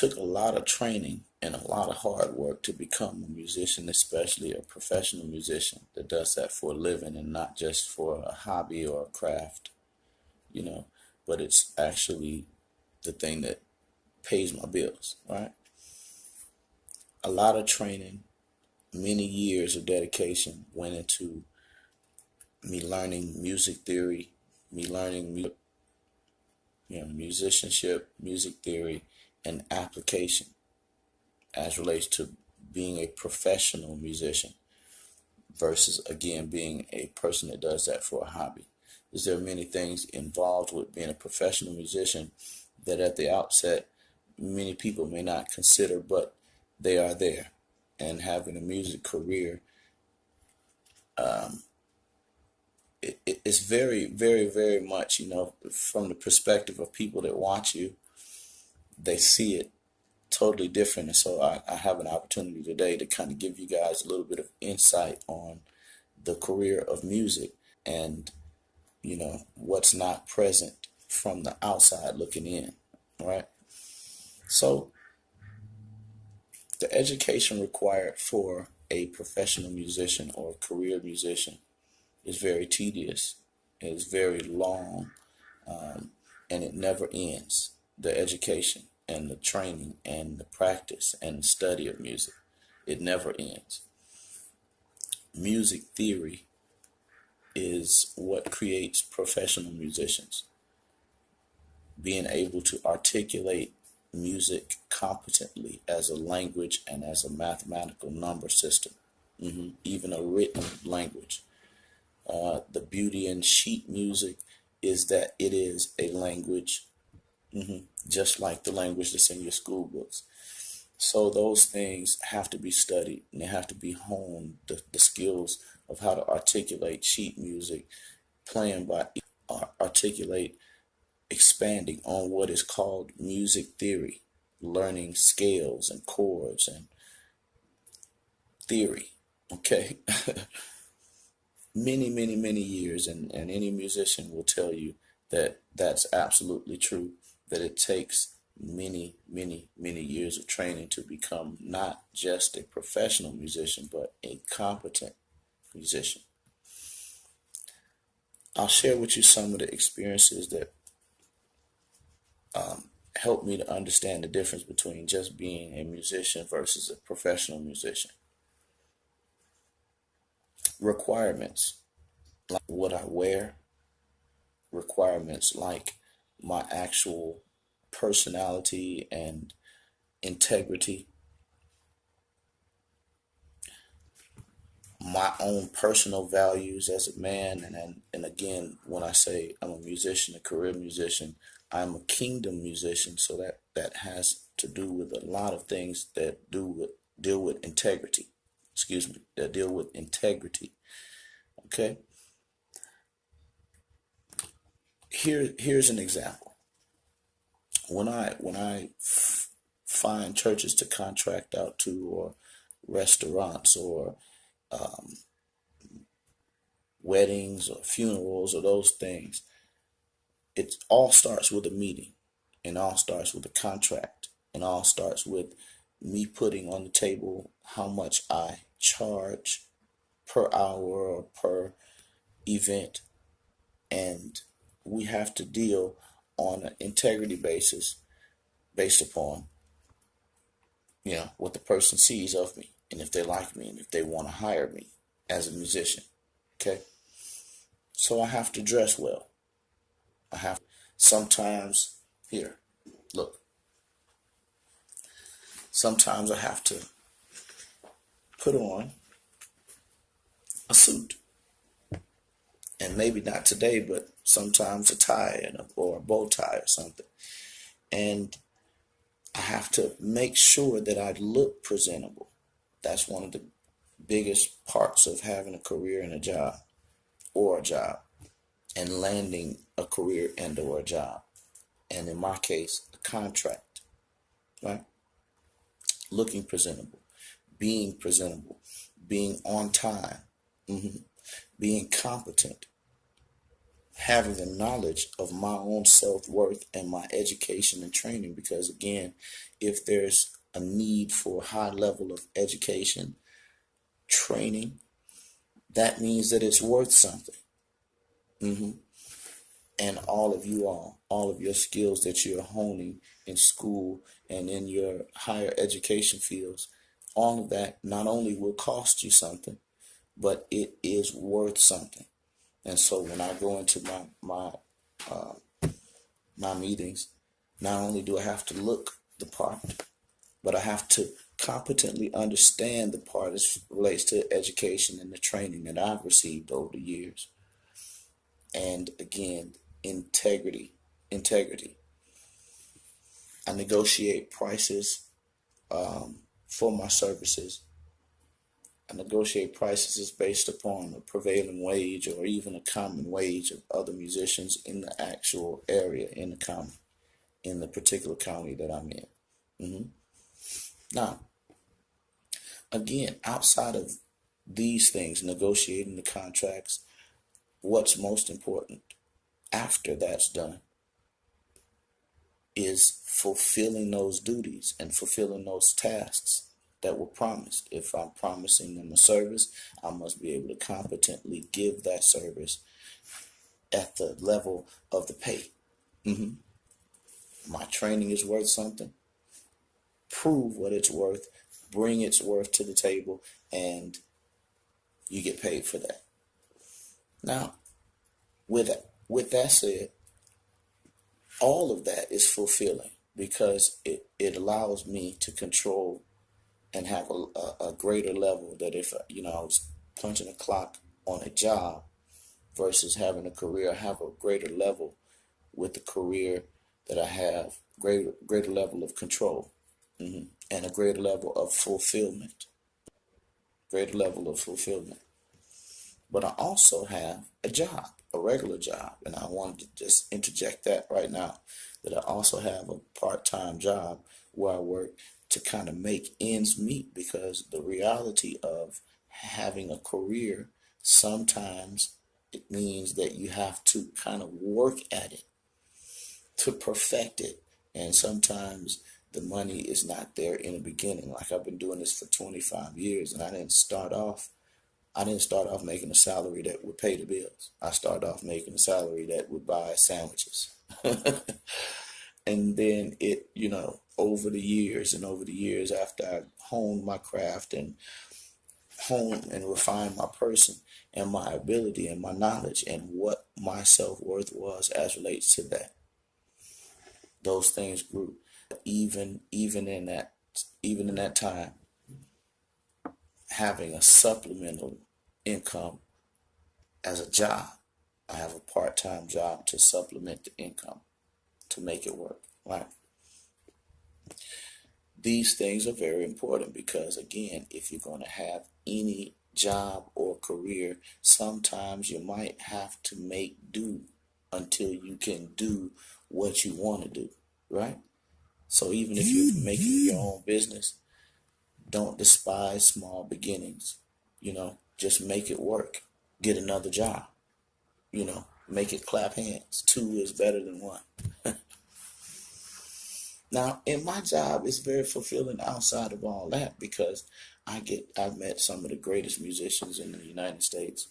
took a lot of training and a lot of hard work to become a musician, especially a professional musician that does that for a living and not just for a hobby or a craft, you know, but it's actually the thing that pays my bills, right? A lot of training, many years of dedication went into me learning music theory, me learning musicianship, music theory, and application as relates to being a professional musician versus again being a person that does that for a hobby. Is there many things involved with being a professional musician that at the outset many people may not consider, but they are there. And having a music career, it's very, very, very much, from the perspective of people that watch you, they see it totally different. And so I have an opportunity today to kind of give you guys a little bit of insight on the career of music and, what's not present from the outside looking in, right? So the education required for a professional musician or a career musician is very tedious. It is very long, and it never ends. The education and the training and the practice and the study of music, it never ends. Music theory is what creates professional musicians. Being able to articulate music competently as a language and as a mathematical number system, even a written language. The beauty in sheet music is that it is a language, just like the language that's in your school books. So those things have to be studied and they have to be honed. The skills of how to articulate sheet music, playing by articulate, expanding on what is called music theory, learning scales and chords and theory. Okay. Many, many, many years, and any musician will tell you that that's absolutely true, that it takes many, many, many years of training to become not just a professional musician, but a competent musician. I'll share with you some of the experiences that helped me to understand the difference between just being a musician versus a professional musician. Requirements like what I wear, requirements like my actual personality and integrity, my own personal values as a man, and again, when I say I'm a musician, a career musician, I'm a kingdom musician, so that has to do with a lot of things that deal with integrity. Excuse me, that deal with integrity. Okay. Here's an example. When I find churches to contract out to, or restaurants, or weddings or funerals or those things, it all starts with a meeting, and all starts with a contract, and all starts with me putting on the table how much I charge per hour or per event, and we have to deal on an integrity basis based upon what the person sees of me, and if they like me, and if they want to hire me as a musician. Okay. So I have to dress well. I have sometimes here, look, sometimes I have to put on a suit, and maybe not today, but sometimes a tie or a bow tie or something. And I have to make sure that I look presentable. That's one of the biggest parts of having a career and a job, or a job, and landing a career and or a job. And in my case, a contract, right? Looking presentable, being on time, being competent, having the knowledge of my own self-worth and my education and training, because again, if there's a need for a high level of education, training, that means that it's worth something. hmm And all of your skills that you're honing in school and in your higher education fields, all of that not only will cost you something, but it is worth something. And so when I go into uh, my meetings, not only do I have to look the part, but I have to competently understand the part as relates to education and the training that I've received over the years. And again, integrity, integrity. I negotiate prices for my services. I negotiate prices based upon a prevailing wage or even a common wage of other musicians in the actual area in the county, in the particular county that I'm in. hmm Now, again, outside of these things, negotiating the contracts, what's most important after that's done is fulfilling those duties and fulfilling those tasks that were promised. If I'm promising them a service, I must be able to competently give that service at the level of the pay. hmm My training is worth something. Prove what it's worth, bring its worth to the table, and you get paid for that. Now, with that said, all of that is fulfilling because it allows me to control and have a greater level that if I was punching a clock on a job versus having a career, I have a greater level with the career that I have, greater level of control, and a greater level of fulfillment, greater level of fulfillment. But I also have a job, a regular job, and I wanted to just interject that right now, that I also have a part-time job where I work to kind of make ends meet, because the reality of having a career, sometimes it means that you have to kind of work at it to perfect it. And sometimes the money is not there in the beginning. Like I've been doing this for 25 years and I didn't start off making a salary that would pay the bills. I started off making a salary that would buy sandwiches. And then over the years after I honed my craft and honed and refined my person and my ability and my knowledge and what my self-worth was as relates to that, those things grew. Even in that time, having a supplemental income as a job, I have a part-time job to supplement the income to make it work. Right? These things are very important because, again, if you're going to have any job or career, sometimes you might have to make do until you can do what you want to do. Right? So even if you're making your own business, don't despise small beginnings. Just make it work. Get another job. Make it clap hands. Two is better than one. Now, in my job, it's very fulfilling outside of all that because I've met some of the greatest musicians in the United States.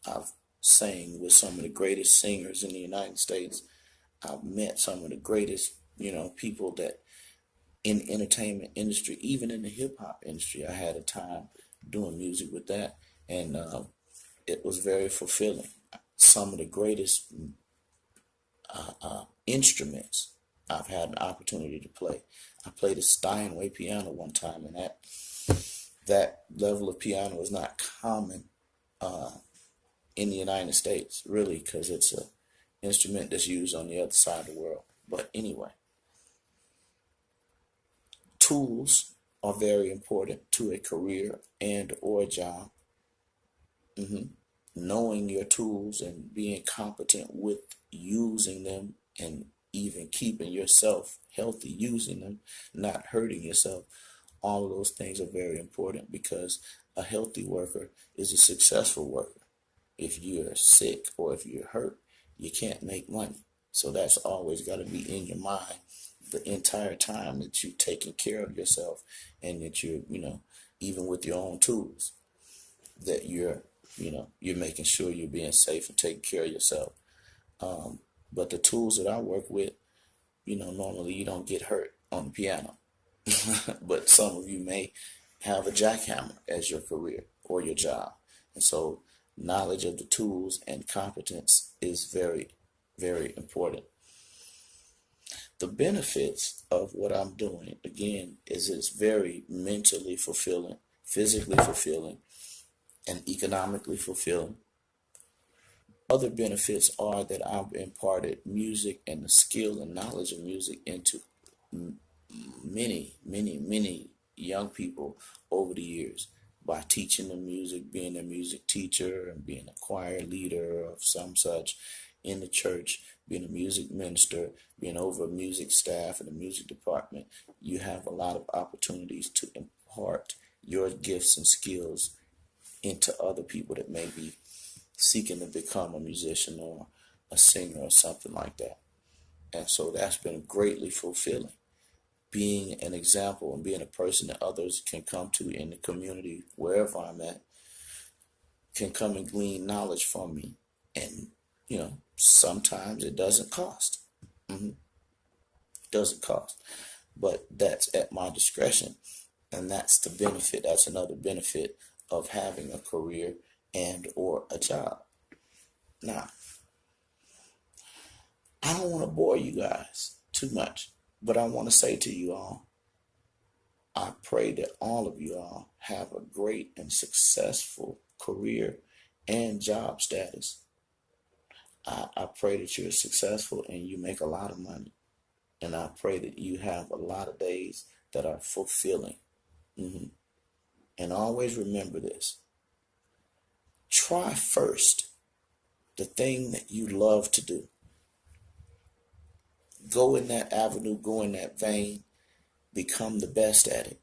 I've sang with some of the greatest singers in the United States. I've met some of the greatest, people that in the entertainment industry, even in the hip hop industry. I had a time doing music with that, and it was very fulfilling. Some of the greatest instruments I've had an opportunity to play. I played a Steinway piano one time, and that level of piano is not common in the United States, really, because it's a instrument that's used on the other side of the world. But anyway, tools are very important to a career and or a job. hmm Knowing your tools and being competent with using them and even keeping yourself healthy using them, not hurting yourself, all of those things are very important because a healthy worker is a successful worker. If you're sick or if you're hurt, you can't make money. So that's always got to be in your mind the entire time that you're taking care of yourself, and that you're, even with your own tools, that you're making sure you're being safe and taking care of yourself. But the tools that I work with, normally you don't get hurt on the piano. But some of you may have a jackhammer as your career or your job. And so knowledge of the tools and competence is very, very important. The benefits of what I'm doing, again, is it's very mentally fulfilling, physically fulfilling, and economically fulfilling. Other benefits are that I've imparted music and the skill and knowledge of music into many, many, many young people over the years by teaching them music, being a music teacher, and being a choir leader of some such in the church, being a music minister, being over a music staff in the music department. You have a lot of opportunities to impart your gifts and skills into other people that may be seeking to become a musician or a singer or something like that. And so that's been greatly fulfilling. Being an example and being a person that others can come to in the community, wherever I'm at, can come and glean knowledge from me. And, sometimes it doesn't cost. It doesn't cost. But that's at my discretion. And that's the benefit. That's another benefit of having a career and or a job. Now, I don't want to bore you guys too much, but I want to say to you all, I pray that all of you all have a great and successful career and job status. I pray that you're successful and you make a lot of money. And I pray that you have a lot of days that are fulfilling. And always remember this. Try first the thing that you love to do. Go in that avenue, go in that vein, become the best at it.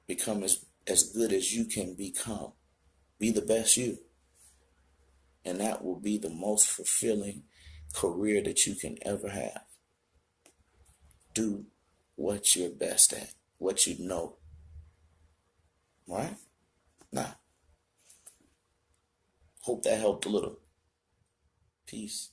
Become as good as you can become. Be the best you. And that will be the most fulfilling career that you can ever have. Do what you're best at, what you know. Right? Now, hope that helped a little. Peace.